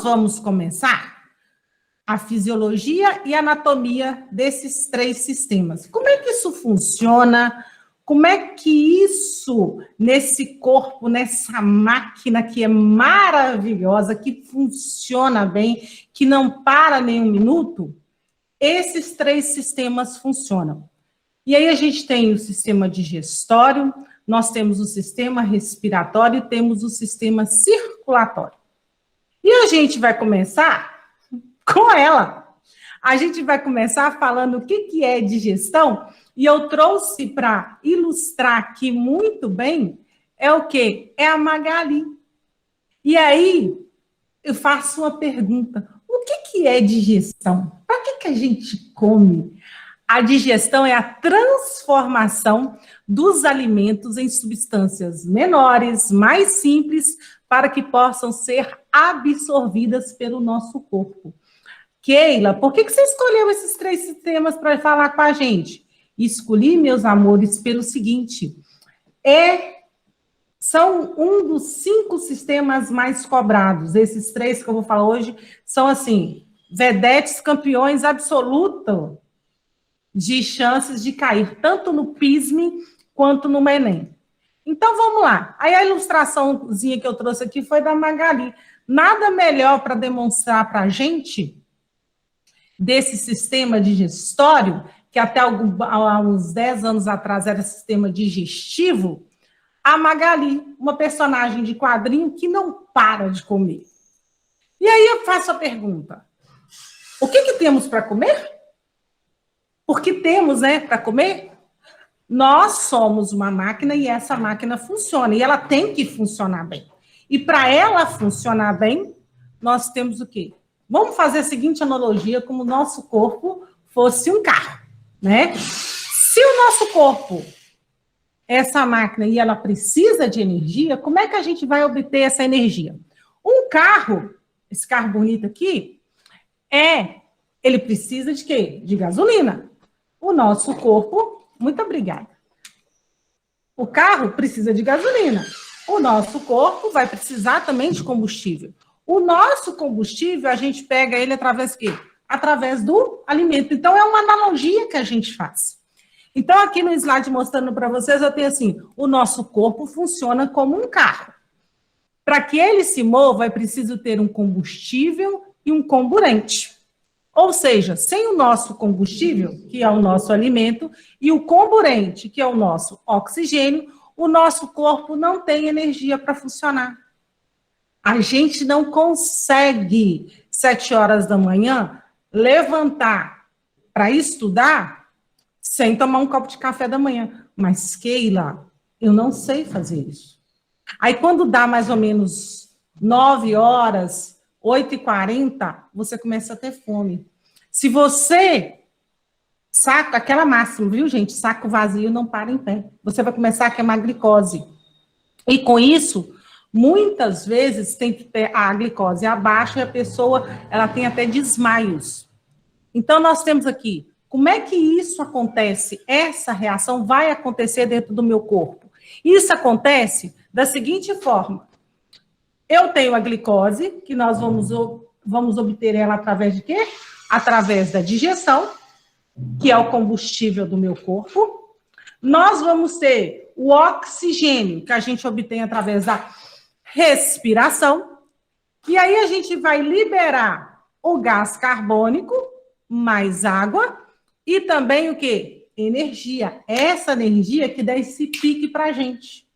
nós vamos começar a fisiologia e anatomia desses 3 sistemas. Como é que isso funciona? Como é que isso, nesse corpo, nessa máquina que é maravilhosa, que funciona bem, que não para nem um minuto, esses 3 sistemas funcionam. E aí a gente tem o sistema digestório, nós temos o sistema respiratório e temos o sistema circulatório. E a gente vai começar com ela. A gente vai começar falando o que é digestão, e eu trouxe para ilustrar aqui muito bem, é o quê? É a Magali. E aí, eu faço uma pergunta, o que é digestão? Para que a gente come? A digestão é a transformação dos alimentos em substâncias menores, mais simples, para que possam ser absorvidas pelo nosso corpo. Keila, por que você escolheu esses 3 sistemas para falar com a gente? Escolhi, meus amores, pelo seguinte, são um dos 5 sistemas mais cobrados. Esses 3 que eu vou falar hoje são, assim, vedetes, campeões absolutos de chances de cair, tanto no PISME quanto no Enem. Então, vamos lá. Aí a ilustraçãozinha que eu trouxe aqui foi da Magali. Nada melhor para demonstrar para a gente desse sistema digestório, que até há uns 10 anos atrás era sistema digestivo, a Magali, uma personagem de quadrinho que não para de comer. E aí eu faço a pergunta, o que temos para comer? Porque temos, né, para comer? Nós somos uma máquina e essa máquina funciona, e ela tem que funcionar bem. E para ela funcionar bem, nós temos o quê? Vamos fazer a seguinte analogia, como o nosso corpo fosse um carro, né? Se o nosso corpo é essa máquina e ela precisa de energia, como é que a gente vai obter essa energia? Um carro, esse carro bonito aqui, ele precisa de quê? De gasolina. O nosso corpo, muito obrigada. O carro precisa de gasolina. O nosso corpo vai precisar também de combustível. O nosso combustível, a gente pega ele através do quê? Através do alimento. Então, é uma analogia que a gente faz. Então, aqui no slide mostrando para vocês, eu tenho assim, o nosso corpo funciona como um carro. Para que ele se mova, é preciso ter um combustível e um comburente. Ou seja, sem o nosso combustível, que é o nosso alimento, e o comburente, que é o nosso oxigênio, o nosso corpo não tem energia para funcionar. A gente não consegue, 7 horas da manhã, levantar para estudar sem tomar um copo de café da manhã. Mas, Keila, eu não sei fazer isso. Aí, quando dá mais ou menos 9 horas, 8h40, você começa a ter fome. Se você... Saco, aquela máxima, viu, gente? Saco vazio não para em pé. Você vai começar a queimar glicose. E com isso, muitas vezes tem que ter a glicose abaixo e a pessoa, ela tem até desmaios. Então, nós temos aqui, como é que isso acontece? Essa reação vai acontecer dentro do meu corpo. Isso acontece da seguinte forma. Eu tenho a glicose, que nós vamos obter ela através de quê? Através da digestão, que é o combustível do meu corpo. Nós vamos ter o oxigênio, que a gente obtém através da respiração. E aí a gente vai liberar o gás carbônico, mais água, e também o quê? Energia. Essa energia que dá esse pique para a gente.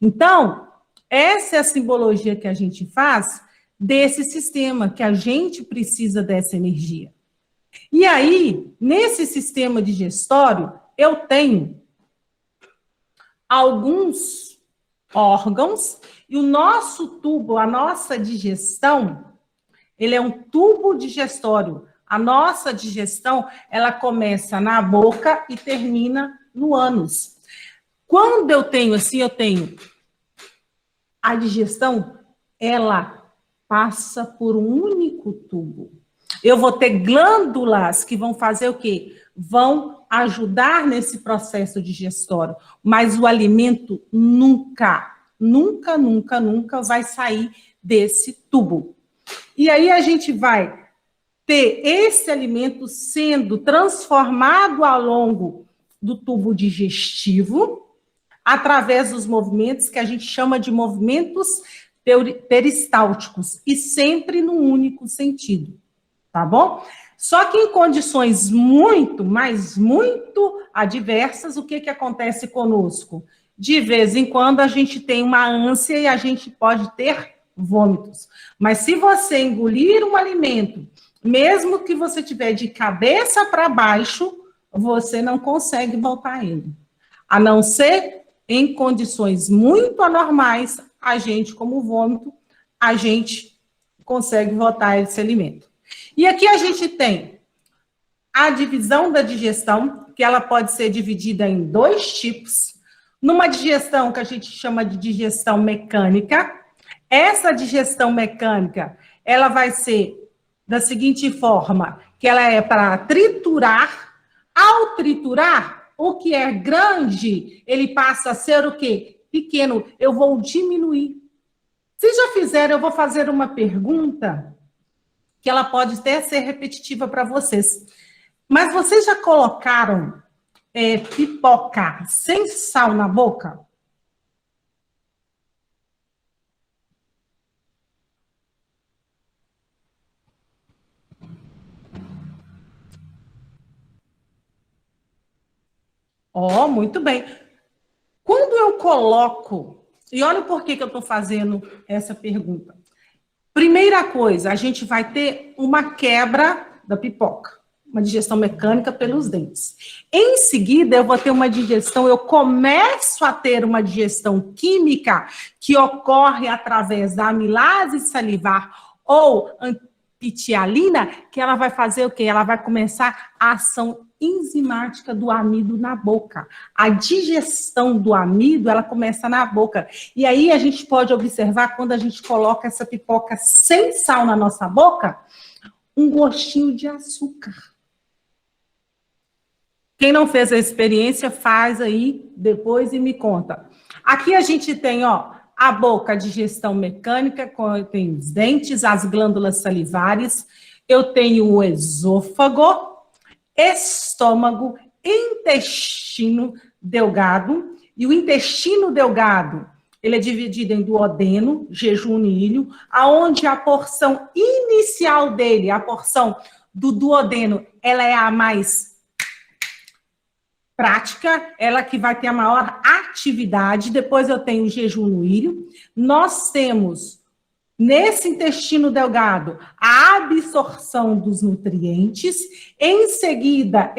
Então, essa é a simbologia que a gente faz desse sistema, que a gente precisa dessa energia. E aí, nesse sistema digestório, eu tenho alguns órgãos, e o nosso tubo, a nossa digestão, ele é um tubo digestório. A nossa digestão, ela começa na boca e termina no ânus. Quando eu tenho assim, eu tenho a digestão, ela passa por um único tubo. Eu vou ter glândulas que vão fazer o quê? Vão ajudar nesse processo digestório, mas o alimento nunca vai sair desse tubo. E aí a gente vai ter esse alimento sendo transformado ao longo do tubo digestivo, através dos movimentos que a gente chama de movimentos peristálticos, e sempre num único sentido, tá bom? Só que em condições muito, mas muito adversas, o que que acontece conosco? De vez em quando a gente tem uma ânsia e a gente pode ter vômitos. Mas se você engolir um alimento, mesmo que você tiver de cabeça para baixo, você não consegue voltar a ele. A não ser em condições muito anormais, a gente, como vômito, a gente consegue voltar esse alimento. E aqui a gente tem a divisão da digestão, que ela pode ser dividida em dois tipos. Numa digestão que a gente chama de digestão mecânica. Essa digestão mecânica, ela vai ser da seguinte forma, que ela é para triturar. Ao triturar, o que é grande, ele passa a ser o quê? Pequeno. Eu vou diminuir. Se já fizeram, eu vou fazer uma pergunta que ela pode até ser repetitiva para vocês. Mas vocês já colocaram pipoca sem sal na boca? Ó, muito bem. Quando eu coloco, e olha por que eu estou fazendo essa pergunta. Primeira coisa, a gente vai ter uma quebra da pipoca, uma digestão mecânica pelos dentes. Em seguida, eu vou ter uma digestão, eu começo a ter uma digestão química que ocorre através da amilase salivar ou anpitialina, que ela vai fazer o quê? Ela vai começar a ação enzimática do amido na boca. A digestão do amido, ela começa na boca. E aí a gente pode observar, quando a gente coloca essa pipoca sem sal na nossa boca, um gostinho de açúcar. Quem não fez a experiência, faz aí depois e me conta. Aqui a gente tem, ó, a boca, a digestão mecânica, tem os dentes, as glândulas salivares, eu tenho o esôfago, estômago, intestino delgado, e o intestino delgado, ele é dividido em duodeno, jejum e ilho, aonde a porção inicial dele, a porção do duodeno, ela é a mais prática, ela que vai ter a maior atividade. Depois eu tenho o jejum no ilho. Nós temos nesse intestino delgado, a absorção dos nutrientes. Em seguida,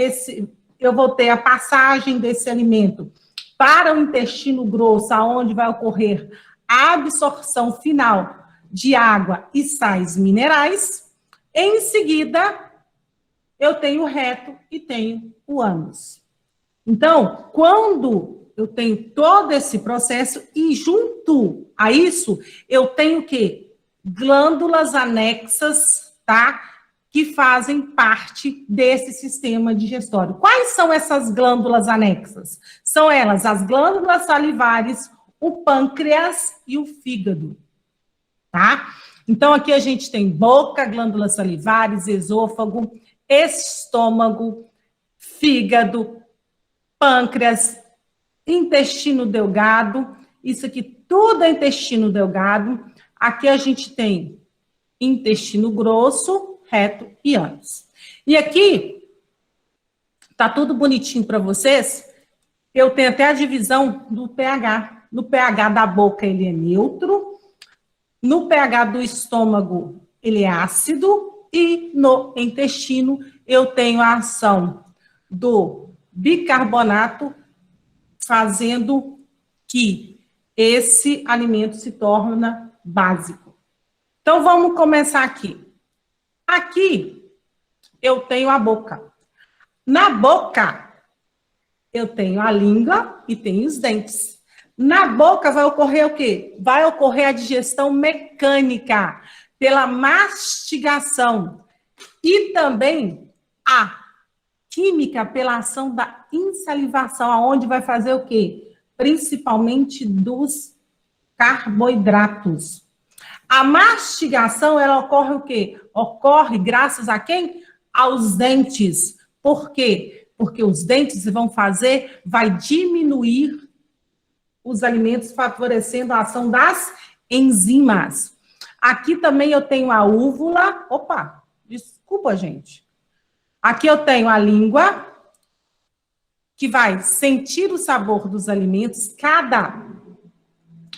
eu vou ter a passagem desse alimento para o intestino grosso, onde vai ocorrer a absorção final de água e sais minerais. Em seguida, eu tenho o reto e tenho o ânus. Então, quando eu tenho todo esse processo e junto a isso, eu tenho o quê? Glândulas anexas, tá? Que fazem parte desse sistema digestório. Quais são essas glândulas anexas? São elas as glândulas salivares, o pâncreas e o fígado, tá? Então, aqui a gente tem boca, glândulas salivares, esôfago, estômago, fígado, pâncreas, intestino delgado. Isso aqui tudo é intestino delgado. Aqui a gente tem intestino grosso, reto e ânus. E aqui, tá tudo bonitinho para vocês. Eu tenho até a divisão do pH. No pH da boca, ele é neutro. No pH do estômago, ele é ácido. E no intestino, eu tenho a ação do bicarbonato, fazendo que esse alimento se torne básico. Então, vamos começar aqui. Aqui, eu tenho a boca. Na boca, eu tenho a língua e tenho os dentes. Na boca vai ocorrer o quê? Vai ocorrer a digestão mecânica, pela mastigação. E também a química, pela ação da insalivação, aonde vai fazer o quê? Principalmente dos carboidratos. A mastigação, ela ocorre o quê? Ocorre graças a quem? Aos dentes. Por quê? Porque os dentes vai diminuir os alimentos, favorecendo a ação das enzimas. Aqui também eu tenho a úvula. Opa, desculpa, gente. Aqui eu tenho a língua, que vai sentir o sabor dos alimentos.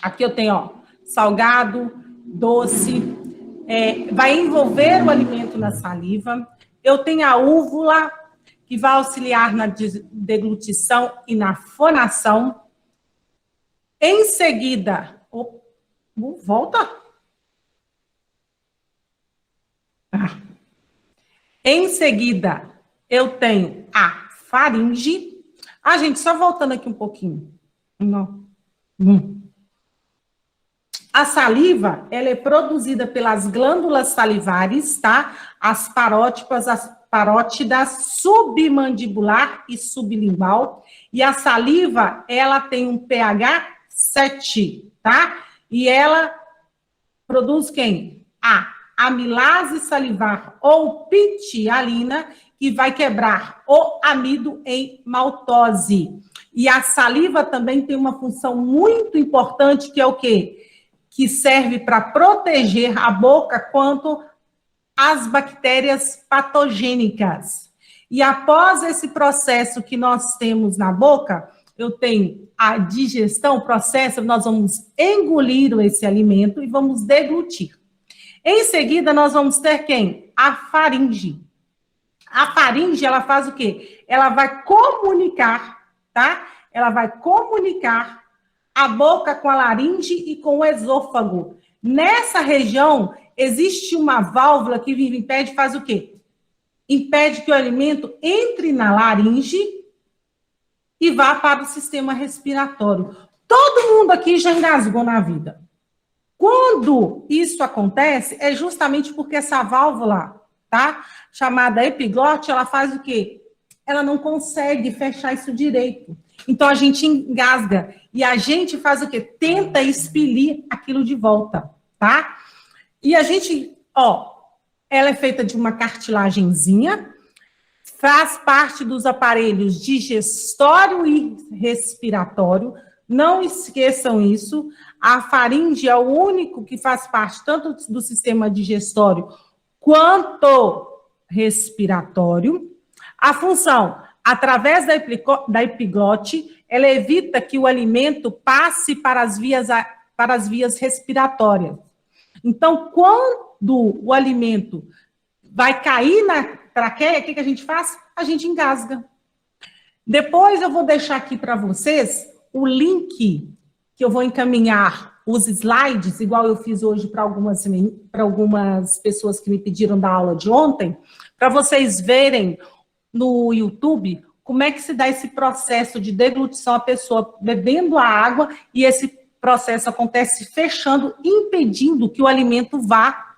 Aqui eu tenho, ó, salgado, doce, vai envolver o alimento na saliva. Eu tenho a úvula, que vai auxiliar na deglutição e na fonação. Em seguida, volta. Em seguida, eu tenho a faringe. Gente, só voltando aqui um pouquinho. Não. A saliva, ela é produzida pelas glândulas salivares, tá? As parótidas submandibular e sublingual. E a saliva, ela tem um pH 7, tá? E ela produz quem? A amilase salivar ou pitialina, que vai quebrar o amido em maltose. E a saliva também tem uma função muito importante, que é o quê? Que serve para proteger a boca quanto às bactérias patogênicas. E após esse processo que nós temos na boca, eu tenho a digestão, o processo, nós vamos engolir esse alimento e vamos deglutir. Em seguida, nós vamos ter quem? A faringe. A faringe, ela faz o quê? Ela vai comunicar, tá? Ela vai comunicar a boca com a laringe e com o esôfago. Nessa região, existe uma válvula que impede, faz o quê? Impede que o alimento entre na laringe e vá para o sistema respiratório. Todo mundo aqui já engasgou na vida. Quando isso acontece, é justamente porque essa válvula, tá? Chamada epiglote, ela faz o quê? Ela não consegue fechar isso direito. Então, a gente engasga. E a gente faz o quê? Tenta expelir aquilo de volta, tá? E a gente, ela é feita de uma cartilagenzinha, faz parte dos aparelhos digestório e respiratório. Não esqueçam isso. A faringe é o único que faz parte tanto do sistema digestório quanto respiratório. A função, através da epiglote, ela evita que o alimento passe para as vias respiratórias. Então, quando o alimento vai cair na traqueia, o que a gente faz? A gente engasga. Depois eu vou deixar aqui para vocês o link que eu vou encaminhar os slides, igual eu fiz hoje para algumas pessoas que me pediram da aula de ontem, para vocês verem no YouTube como é que se dá esse processo de deglutição, a pessoa bebendo a água, e esse processo acontece fechando, impedindo que o alimento vá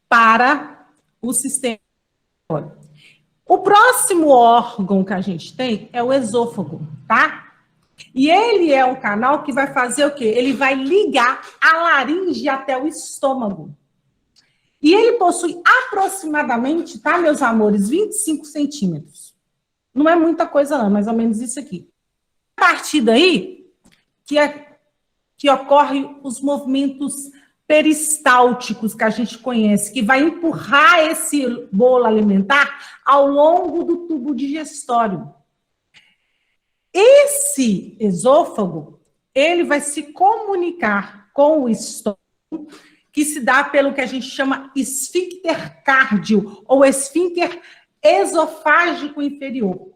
para o sistema. O próximo órgão que a gente tem é o esôfago, tá? E ele é um canal que vai fazer o quê? Ele vai ligar a laringe até o estômago. E ele possui aproximadamente, tá, meus amores, 25 centímetros. Não é muita coisa não, mais ou menos isso aqui. A partir daí, que ocorre os movimentos peristálticos que a gente conhece, que vai empurrar esse bolo alimentar ao longo do tubo digestório. Esse esôfago, ele vai se comunicar com o estômago, que se dá pelo que a gente chama esfíncter cardio, ou esfíncter esofágico inferior.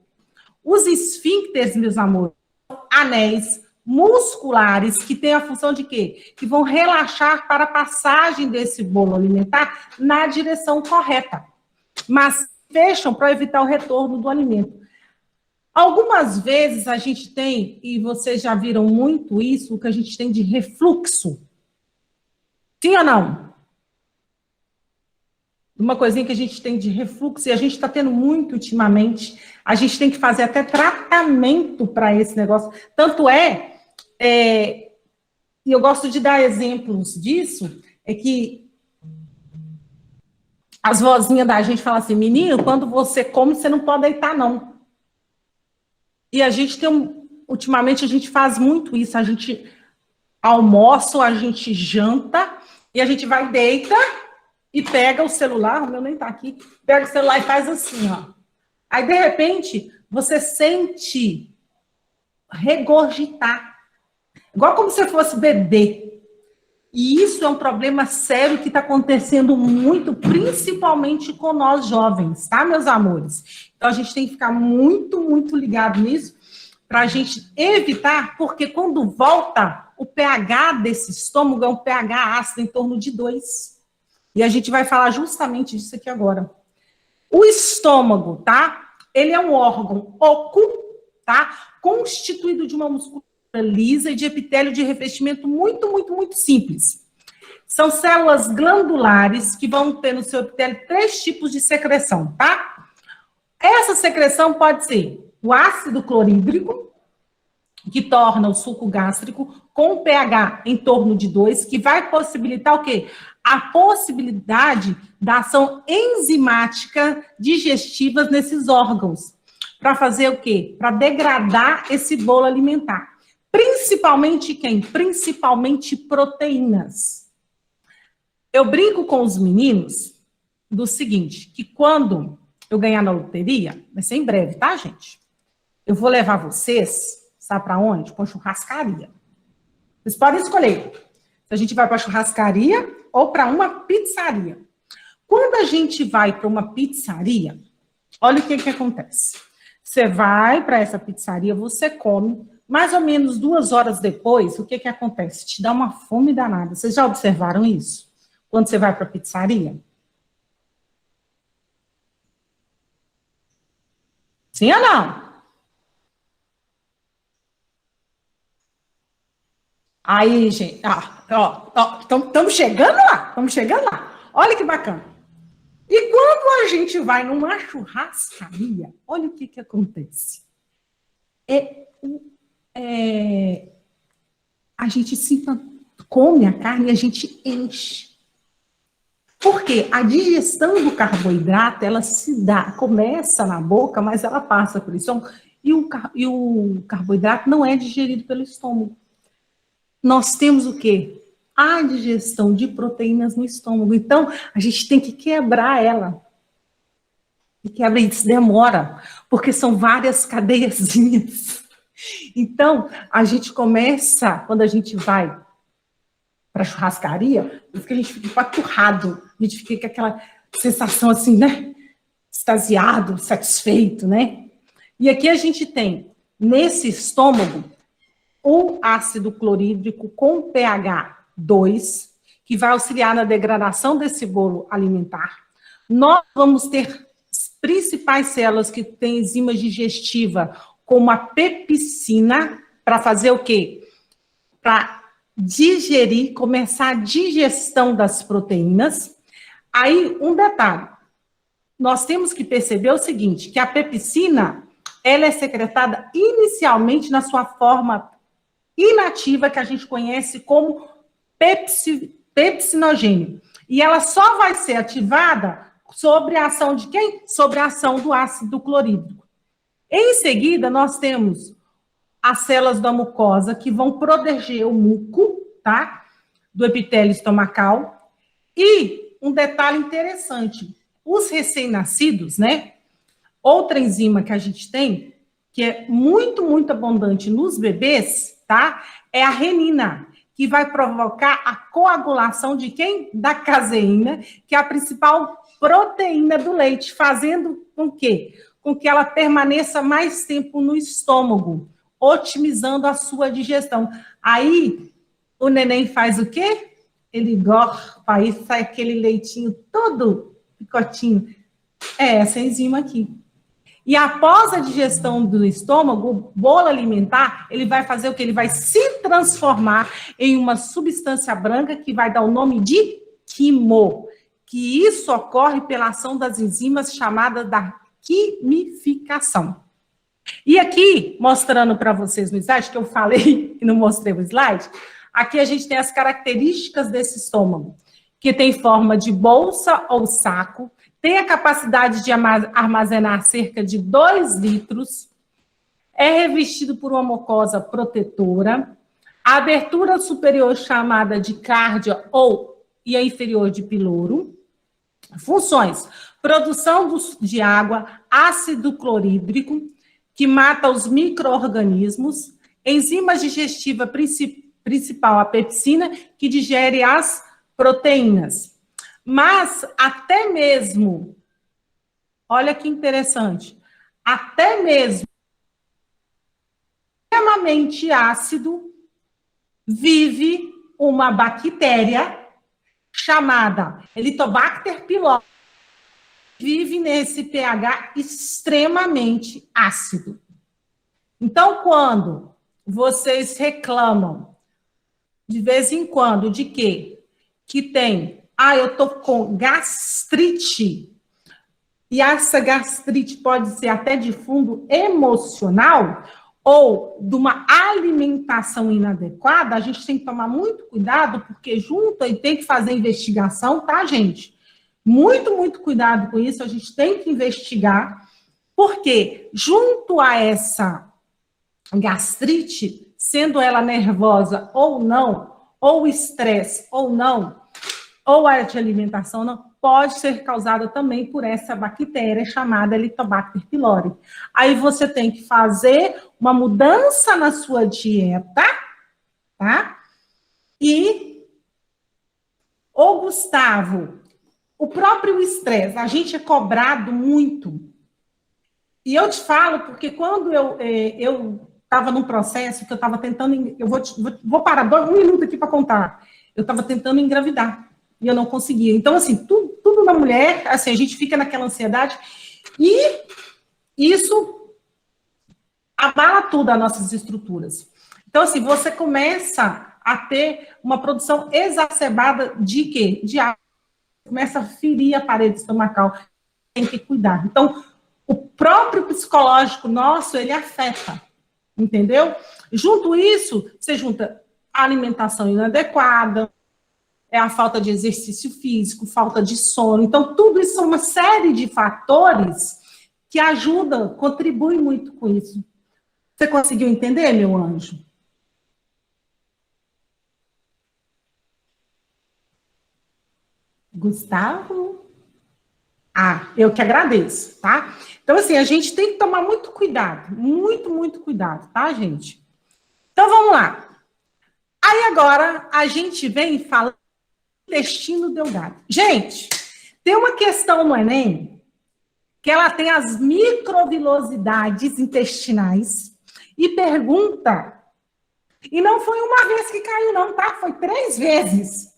Os esfíncteres, meus amores, são anéis musculares que têm a função de quê? Que vão relaxar para a passagem desse bolo alimentar na direção correta, mas fecham para evitar o retorno do alimento. Algumas vezes a gente tem, e vocês já viram muito isso, o que a gente tem de refluxo. Sim ou não? Uma coisinha que a gente tem de refluxo, e a gente está tendo muito ultimamente, a gente tem que fazer até tratamento para esse negócio. Tanto e eu gosto de dar exemplos disso, é que as vozinhas da gente falam assim, menino, quando você come, você não pode deitar, não. E a gente ultimamente a gente faz muito isso, a gente almoça, a gente janta, e a gente vai, deita, e pega o celular, o meu nem tá aqui, pega o celular e faz assim, ó. Aí, de repente, você sente regurgitar, igual como se fosse beber. E isso é um problema sério que está acontecendo muito, principalmente com nós jovens, tá, meus amores? Então, a gente tem que ficar muito, muito ligado nisso, para a gente evitar, porque quando volta, o pH desse estômago é um pH ácido em torno de 2. E a gente vai falar justamente disso aqui agora. O estômago, tá? Ele é um órgão oco, tá? Constituído de uma musculatura lisa e de epitélio de revestimento muito, muito, muito simples. São células glandulares que vão ter no seu epitélio 3 tipos de secreção, tá? Essa secreção pode ser o ácido clorídrico, que torna o suco gástrico com pH em torno de 2, que vai possibilitar o quê? A possibilidade da ação enzimática digestiva nesses órgãos. Para fazer o quê? Para degradar esse bolo alimentar. Principalmente quem? Principalmente proteínas. Eu brinco com os meninos do seguinte, que quando eu ganhar na loteria, vai ser em breve, tá, gente? Eu vou levar vocês, sabe para onde? Para churrascaria. Vocês podem escolher se a gente vai para churrascaria ou para uma pizzaria. Quando a gente vai para uma pizzaria, olha o que acontece. Você vai para essa pizzaria, você come, mais ou menos 2 horas depois, o que acontece? Te dá uma fome danada. Vocês já observaram isso? Quando você vai para a pizzaria? Sim ou não? Aí, gente, estamos chegando lá, estamos chegando lá. Olha que bacana. E quando a gente vai numa churrascaria, olha o que acontece. A gente come a carne e a gente enche. Porque a digestão do carboidrato, ela começa na boca, mas ela passa pelo estômago. E o carboidrato não é digerido pelo estômago. Nós temos o quê? A digestão de proteínas no estômago. Então, a gente tem que quebrar ela. E quebra isso demora, porque são várias cadeiazinhas. Então, a gente começa, quando a gente vai para a churrascaria, porque a gente fica empaturrado, a gente fica com aquela sensação assim, né? Extasiado, satisfeito, né? E aqui a gente tem, nesse estômago, o ácido clorídrico com pH 2, que vai auxiliar na degradação desse bolo alimentar. Nós vamos ter principais células que têm enzima digestiva, como a pepsina, para fazer o quê? Para digerir, começar a digestão das proteínas. Aí, um detalhe. Nós temos que perceber o seguinte, que a pepsina, ela é secretada inicialmente na sua forma inativa, que a gente conhece como pepsinogênio. E ela só vai ser ativada sobre a ação de quem? Sobre a ação do ácido clorídrico. Em seguida, nós temos as células da mucosa que vão proteger o muco, tá? Do epitélio estomacal. E um detalhe interessante, os recém-nascidos, né? Outra enzima que a gente tem, que é muito, muito abundante nos bebês, tá? É a renina, que vai provocar a coagulação de quem? Da caseína, que é a principal proteína do leite, fazendo com que ela permaneça mais tempo no estômago, otimizando a sua digestão. Aí, o neném faz o quê? Ele gorfa, aí sai aquele leitinho todo picotinho. É essa enzima aqui. E após a digestão do estômago, o bolo alimentar, ele vai fazer o quê? Ele vai se transformar em uma substância branca que vai dar o nome de quimo. Que isso ocorre pela ação das enzimas chamadas da quimificação. E aqui, mostrando para vocês no slide, que eu falei e não mostrei o slide, Aqui a gente tem as características desse estômago, que tem forma de bolsa ou saco, tem a capacidade de armazenar cerca de 2 litros, é revestido por uma mucosa protetora, a abertura superior chamada de cárdia e a inferior de piloro. Funções: produção de água, ácido clorídrico, que mata os micro-organismos, enzimas digestiva principal, a pepsina, que digere as proteínas. Mas até mesmo, olha que interessante, até mesmo extremamente ácido, vive uma bactéria chamada Helicobacter pylori, vive nesse pH extremamente ácido. Então, quando vocês reclamam, de vez em quando, de quê? Que tem, eu tô com gastrite, e essa gastrite pode ser até de fundo emocional, ou de uma alimentação inadequada, a gente tem que tomar muito cuidado, porque junto e tem que fazer investigação, tá, gente? Muito, muito cuidado com isso, a gente tem que investigar, porque junto a essa gastrite, sendo ela nervosa ou não, ou estresse ou não, ou a de alimentação ou não, pode ser causada também por essa bactéria chamada Helicobacter pylori. Aí você tem que fazer uma mudança na sua dieta, tá? E, Gustavo, o próprio estresse, a gente é cobrado muito. E eu te falo porque quando eu estava num processo que eu estava tentando, vou parar 1 minuto aqui para contar. Eu estava tentando engravidar e eu não conseguia. Então, assim, tudo na mulher, assim, a gente fica naquela ansiedade e isso abala tudo as nossas estruturas. Então, assim, você começa a ter uma produção exacerbada de quê? De água. Começa a ferir a parede estomacal. Tem que cuidar. Então, o próprio psicológico nosso, ele afeta, entendeu? Junto isso, você junta a alimentação inadequada, a falta de exercício físico, falta de sono. Então, tudo isso são uma série de fatores que ajudam, contribuem muito com isso. Você conseguiu entender, meu anjo? Gustavo? Eu que agradeço, tá? Então, assim, a gente tem que tomar muito cuidado, muito, muito cuidado, tá, gente? Então, vamos lá. Aí, agora, a gente vem falando do intestino delgado. Gente, tem uma questão no Enem, que ela tem as microvilosidades intestinais, e pergunta, e não foi uma vez que caiu, não, tá? Foi 3 vezes,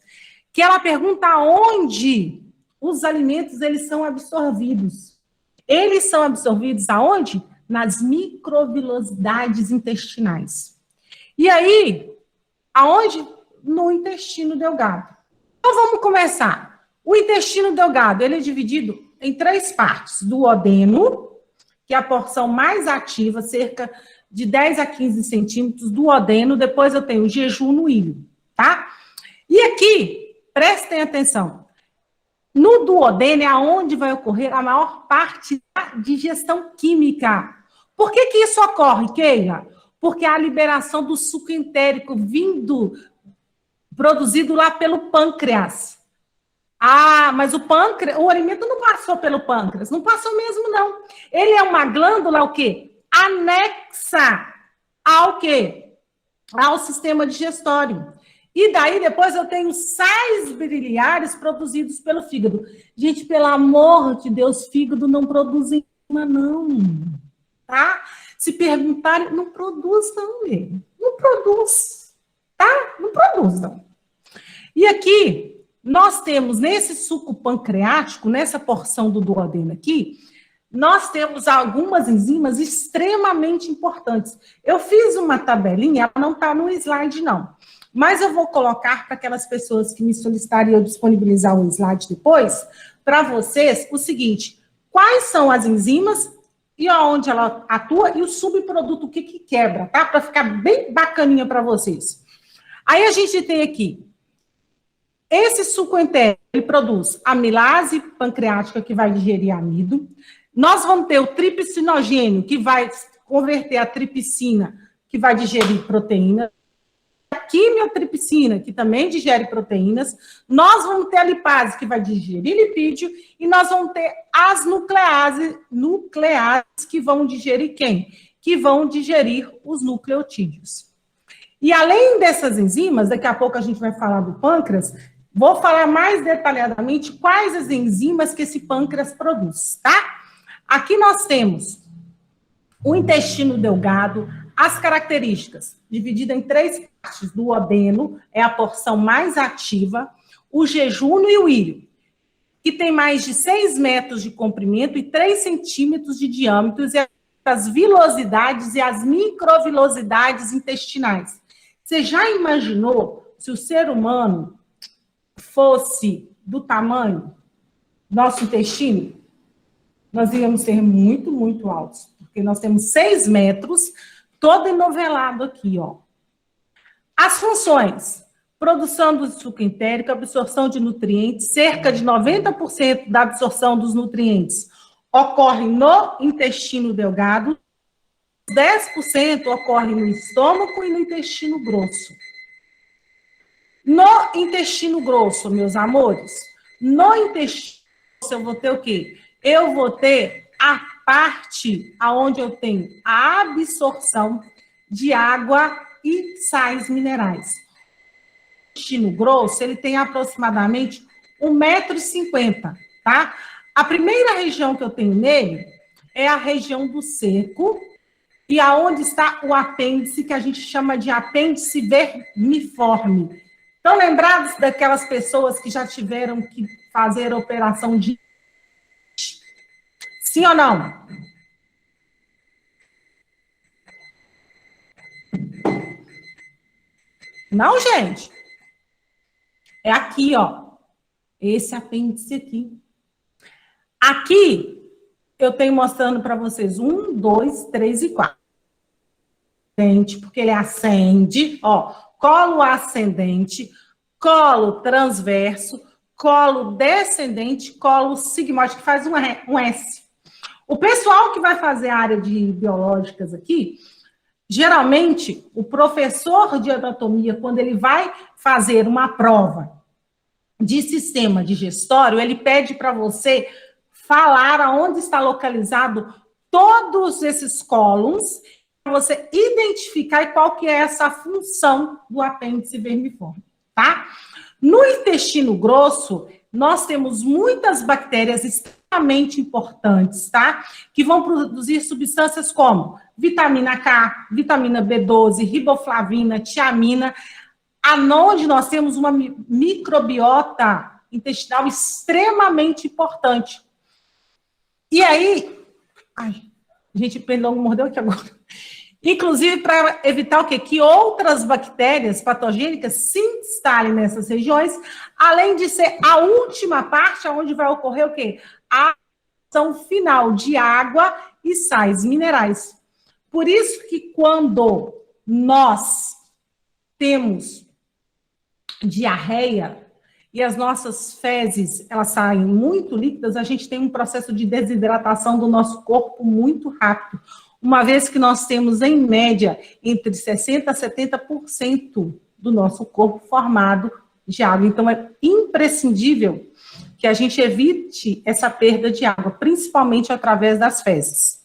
que ela pergunta onde os alimentos, eles são absorvidos. Eles são absorvidos aonde? Nas microvilosidades intestinais. E aí, aonde? No intestino delgado. Então, vamos começar. O intestino delgado, ele é dividido em 3 partes. Duodeno, que é a porção mais ativa, cerca de 10 a 15 centímetros, duodeno. Depois eu tenho o jejum no ilho, tá? E aqui, prestem atenção. No duodeno é onde vai ocorrer a maior parte da digestão química. Por que isso ocorre, Keila? Porque a liberação do suco entérico produzido lá pelo pâncreas. Mas o alimento não passou pelo pâncreas. Não passou mesmo, não. Ele é uma glândula, o quê? Anexa ao quê? Ao sistema digestório. E daí, depois, eu tenho sais biliares produzidos pelo fígado. Gente, pelo amor de Deus, fígado não produz enzima, não. Tá? Se perguntarem, não produz, não, mesmo. Não produz. Tá? Não produz, não. E aqui, nós temos, nesse suco pancreático, nessa porção do duodeno aqui, nós temos algumas enzimas extremamente importantes. Eu fiz uma tabelinha, ela não está no slide, não. Mas eu vou colocar para aquelas pessoas que me solicitarem eu disponibilizar o slide depois, para vocês, o seguinte, quais são as enzimas e onde ela atua e o subproduto, o que quebra, tá? Para ficar bem bacaninha para vocês. Aí a gente tem aqui, esse suco entérico, ele produz amilase pancreática, que vai digerir amido. Nós vamos ter o tripsinogênio, que vai converter a tripsina, que vai digerir proteína. A quimiotripsina, que também digere proteínas. Nós vamos ter a lipase, que vai digerir lipídio. E nós vamos ter as nucleases, que vão digerir quem? Que vão digerir os nucleotídeos. E além dessas enzimas, daqui a pouco a gente vai falar do pâncreas, vou falar mais detalhadamente quais as enzimas que esse pâncreas produz, tá? Aqui nós temos o intestino delgado, as características, dividida em 3 partes, do duodeno, é a porção mais ativa, o jejúnio e o íleo, que tem mais de 6 metros de comprimento e 3 centímetros de diâmetro, e as vilosidades e as microvilosidades intestinais. Você já imaginou se o ser humano fosse do tamanho do nosso intestino? Nós íamos ser muito, muito altos, porque nós temos 6 metros, todo enovelado aqui, ó. As funções: produção do suco entérico, absorção de nutrientes, cerca de 90% da absorção dos nutrientes ocorre no intestino delgado, 10% ocorre no estômago e no intestino grosso. No intestino grosso, meus amores, no intestino grosso eu vou ter o quê? Eu vou ter a parte onde eu tenho a absorção de água e sais minerais. O intestino grosso, ele tem aproximadamente 1,50 m, tá? A primeira região que eu tenho nele é a região do cerco, e aonde está o apêndice, que a gente chama de apêndice vermiforme. Estão lembrados daquelas pessoas que já tiveram que fazer a operação de... Sim ou não? Não, gente. É aqui, ó. Esse apêndice aqui. Aqui, eu tenho mostrando para vocês 1, 2, 3 e 4. Porque ele ascende, ó. Colo ascendente, colo transverso, colo descendente, colo sigmoide, que faz um S. O pessoal que vai fazer a área de biológicas aqui, geralmente, o professor de anatomia, quando ele vai fazer uma prova de sistema digestório, ele pede para você falar aonde está localizado todos esses cólons, para você identificar qual que é essa função do apêndice vermiforme, tá? No intestino grosso, nós temos muitas bactérias extremamente importantes, tá? Que vão produzir substâncias como vitamina K, vitamina B12, riboflavina, tiamina, aonde nós temos uma microbiota intestinal extremamente importante. E aí, ai, gente, perdão, mordeu aqui agora. Inclusive, para evitar o quê? Que outras bactérias patogênicas se instalem nessas regiões, além de ser a última parte onde vai ocorrer o quê? A ação final de água e sais minerais. Por isso que quando nós temos diarreia e as nossas fezes, elas saem muito líquidas, a gente tem um processo de desidratação do nosso corpo muito rápido. Uma vez que nós temos, em média, entre 60% a 70% do nosso corpo formado de água. Então, é imprescindível que a gente evite essa perda de água, principalmente através das fezes.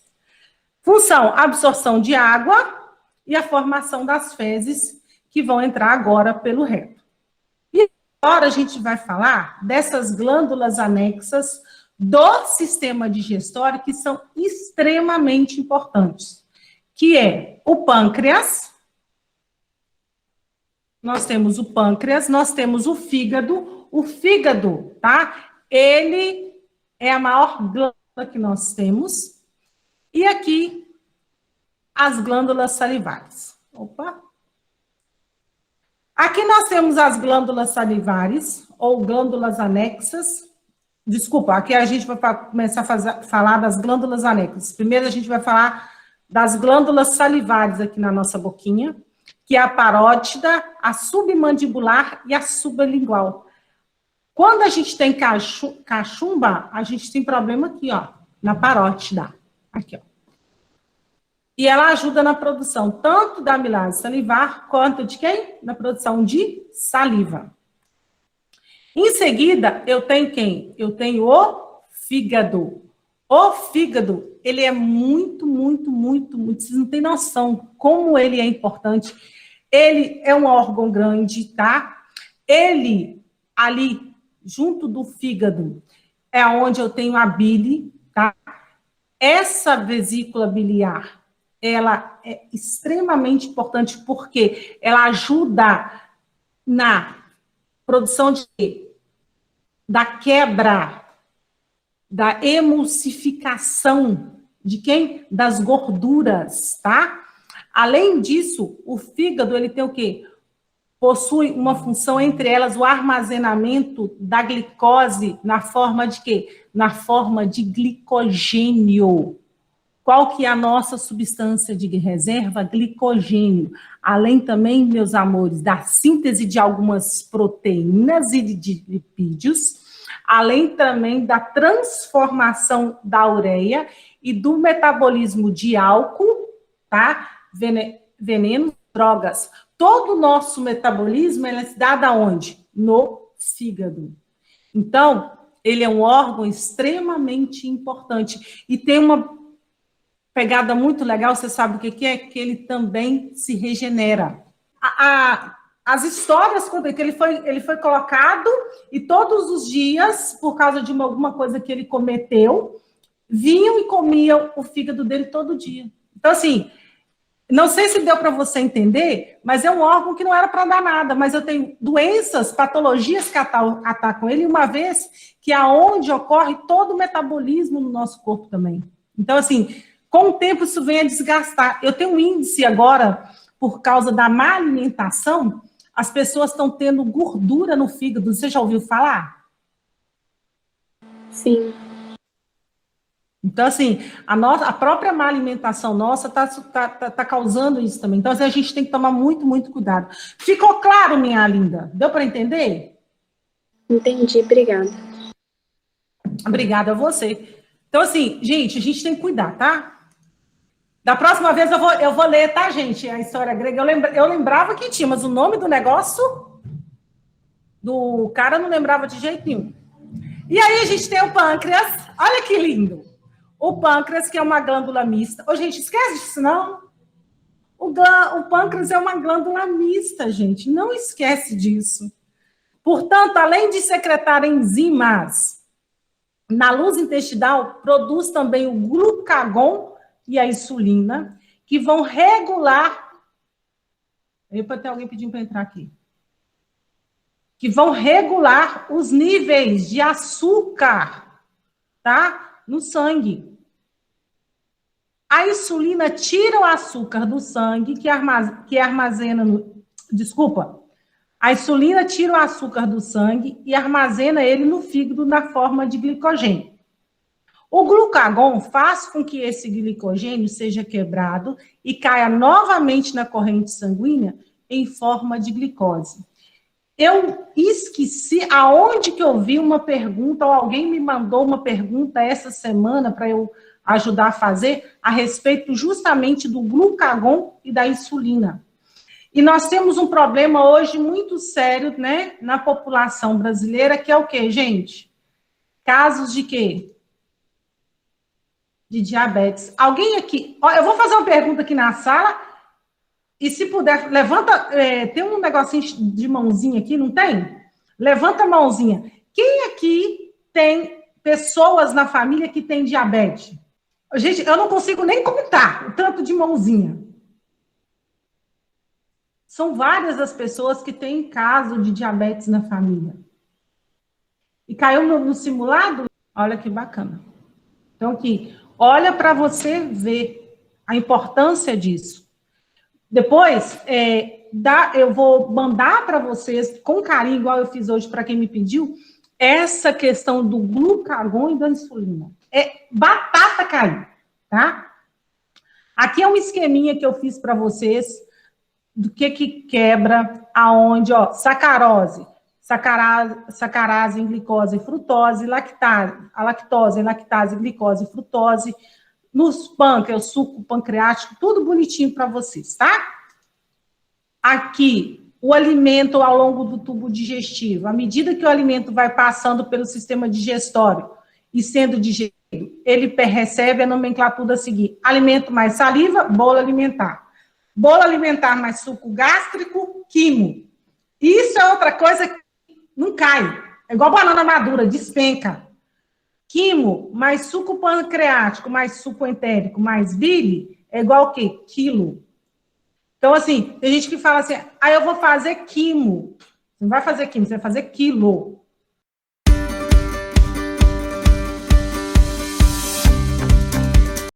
Função: absorção de água e a formação das fezes, que vão entrar agora pelo reto. E agora a gente vai falar dessas glândulas anexas do sistema digestório, que são extremamente importantes, que é o pâncreas. Nós temos o pâncreas, nós temos o fígado, tá? Ele é a maior glândula que nós temos, e aqui as glândulas salivares. Opa! Aqui nós temos as glândulas salivares, ou glândulas anexas. Desculpa, aqui a gente vai começar a falar das glândulas anexas. Primeiro a gente vai falar das glândulas salivares aqui na nossa boquinha. que é a parótida, a submandibular e a sublingual. Quando a gente tem cachumba, a gente tem problema aqui, ó, na parótida. Aqui, ó. E ela ajuda na produção tanto da amilase salivar, quanto de quem? Na produção de saliva. Em seguida, eu tenho quem? Eu tenho o fígado. O fígado, ele é muito, vocês não têm noção como ele é importante. Ele é um órgão grande, tá? Ele, ali, junto do fígado, é onde eu tenho a bile, tá? Essa vesícula biliar, ela é extremamente importante porque ela ajuda na produção da quebra, da emulsificação de quem? Das gorduras, tá? Além disso, o fígado, ele tem o quê? Possui uma função, entre elas, o armazenamento da glicose na forma de quê? Na forma de glicogênio. Qual que é a nossa substância de reserva? Glicogênio. Além também, meus amores, da síntese de algumas proteínas e de lipídios, além também da transformação da ureia e do metabolismo de álcool, tá? Veneno, drogas. Todo o nosso metabolismo, ele se dá da onde? No fígado. Então, ele é um órgão extremamente importante. E tem uma pegada muito legal, você sabe o que é? Que ele também se regenera. As histórias contam que ele foi colocado e todos os dias, por causa de alguma coisa que ele cometeu, vinham e comiam o fígado dele todo dia. Então, assim, não sei se deu para você entender, mas é um órgão que não era para dar nada, mas eu tenho doenças, patologias que atacam ele, uma vez que é onde ocorre todo o metabolismo no nosso corpo também. Então, assim, com o tempo isso vem a desgastar. Eu tenho um índice agora, por causa da má alimentação, as pessoas estão tendo gordura no fígado. Você já ouviu falar? Sim. Então, assim, a própria má alimentação nossa tá causando isso também. Então, assim, a gente tem que tomar muito cuidado. Ficou claro, minha linda? Deu para entender? Entendi, obrigada. Obrigada a você. Então, assim, gente, a gente tem que cuidar, tá? Da próxima vez eu vou ler, tá, gente? A história grega. Eu lembrava que tinha, mas o nome do negócio do cara eu não lembrava de jeito nenhum. E aí a gente tem o pâncreas. Olha que lindo. O pâncreas, que é uma glândula mista. Ô, gente, esquece disso, não. O pâncreas é uma glândula mista, gente. Não esquece disso. Portanto, além de secretar enzimas na luz intestinal, produz também o glucagon e a insulina, que vão regular... Aí pode ter alguém pedindo para entrar aqui. Que vão regular os níveis de açúcar, tá? No sangue. A insulina tira o açúcar do sangue que armazena no... Desculpa. A insulina tira o açúcar do sangue e armazena ele no fígado na forma de glicogênio. O glucagon faz com que esse glicogênio seja quebrado e caia novamente na corrente sanguínea em forma de glicose. Eu esqueci aonde que eu vi uma pergunta, ou alguém me mandou uma pergunta essa semana para eu ajudar a fazer, a respeito justamente do glucagon e da insulina. E nós temos um problema hoje muito sério, né, na população brasileira, que é o quê, gente? Casos de quê? De diabetes. Alguém aqui... Ó, eu vou fazer uma pergunta aqui na sala, e se puder, levanta... tem um negocinho de mãozinha aqui, não tem? Levanta a mãozinha. Quem aqui tem pessoas na família que tem diabetes? Gente, eu não consigo nem contar o tanto de mãozinha. São várias as pessoas que têm caso de diabetes na família. E caiu no simulado? Olha que bacana. Então, aqui, olha para você ver a importância disso. Depois, eu vou mandar para vocês, com carinho, igual eu fiz hoje para quem me pediu, essa questão do glucagon e da insulina. É batata cair, tá? Aqui é um esqueminha que eu fiz para vocês do que quebra, aonde, ó, sacarose, sacarase em glicose e frutose, a lactose em lactase, glicose e frutose, nos pâncreas, suco pancreático, tudo bonitinho para vocês, tá? Aqui, o alimento ao longo do tubo digestivo, à medida que o alimento vai passando pelo sistema digestório e sendo digerido, ele recebe a nomenclatura a seguir: alimento mais saliva, bolo alimentar. Bolo alimentar mais suco gástrico, quimo. Isso é outra coisa que não cai. É igual banana madura, despenca. Quimo mais suco pancreático, mais suco entérico, mais bile, é igual o quê? Quilo. Então, assim, tem gente que fala assim, eu vou fazer quimo. Você não vai fazer quimo, você vai fazer quilo.